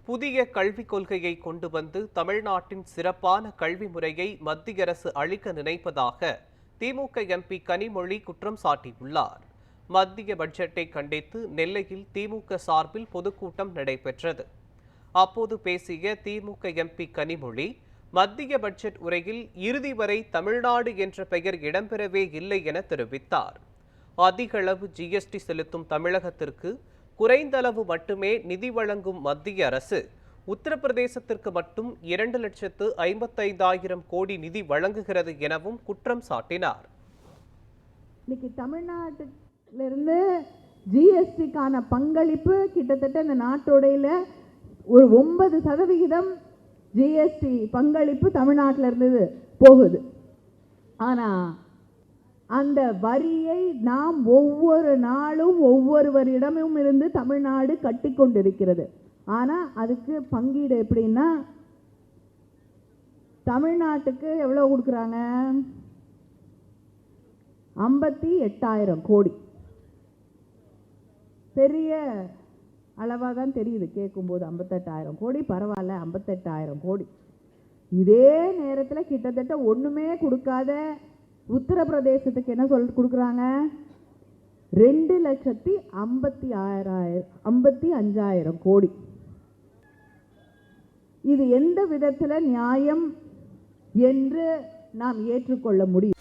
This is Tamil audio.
புதிய கல்விக் கொள்கையை கொண்டு வந்து தமிழ்நாட்டின் சிறப்பான கல்வி முறையை மத்திய அரசு அளிக்க நினைப்பதாக திமுக எம்பி கனிமொழி குற்றம் சாட்டியுள்ளார். மத்திய பட்ஜெட்டை கண்டித்து நெல்லையில் திமுக சார்பில் பொதுக்கூட்டம் நடைபெற்றது. அப்போது பேசிய திமுக எம்பி கனிமொழி, மத்திய பட்ஜெட் உரையில் இறுதி வரை தமிழ்நாடு என்ற பெயர் இடம்பெறவே இல்லை என தெரிவித்தார். அதிகளவு ஜிஎஸ்டி செலுத்தும் தமிழகத்திற்கு குறைந்த அளவு மட்டுமே நிதி வழங்கும் மத்திய அரசு உத்தரப்பிரதேசத்திற்கு மட்டும் 2,55,000 கோடி நிதி வழங்குகிறது எனவும் குற்றம் சாட்டினார். இன்னைக்கு தமிழ்நாட்டிலிருந்து ஜிஎஸ்டிக்கான பங்களிப்பு கிட்டத்தட்ட இந்த நாட்டோடையில ஒரு 9% ஜிஎஸ்டி பங்களிப்பு தமிழ்நாட்டில் இருந்து போகுது. ஆனா அந்த வரியை நாம் ஒவ்வொரு நாளும் ஒவ்வொருவரிடமும் இருந்து தமிழ்நாடு கட்டி கொண்டிருக்கிறது. ஆனா அதுக்கு பங்கீடு எப்படின்னா, தமிழ்நாட்டுக்கு எவ்வளவு கொடுக்குறாங்க? 58,000 கோடி. பெரிய அளவா தான் தெரியுது கேட்கும்போது. 58,000 கோடி பரவாயில்ல, 58,000 கோடி. இதே நேரத்தில் கிட்டத்தட்ட ஒண்ணுமே கொடுக்காத உத்தரப்பிரதேசத்துக்கு என்ன கொடுக்குறாங்க? 2,55,000 கோடி. இது எந்த விதத்தில் நியாயம் என்று நாம் ஏற்றுக்கொள்ள முடியும்?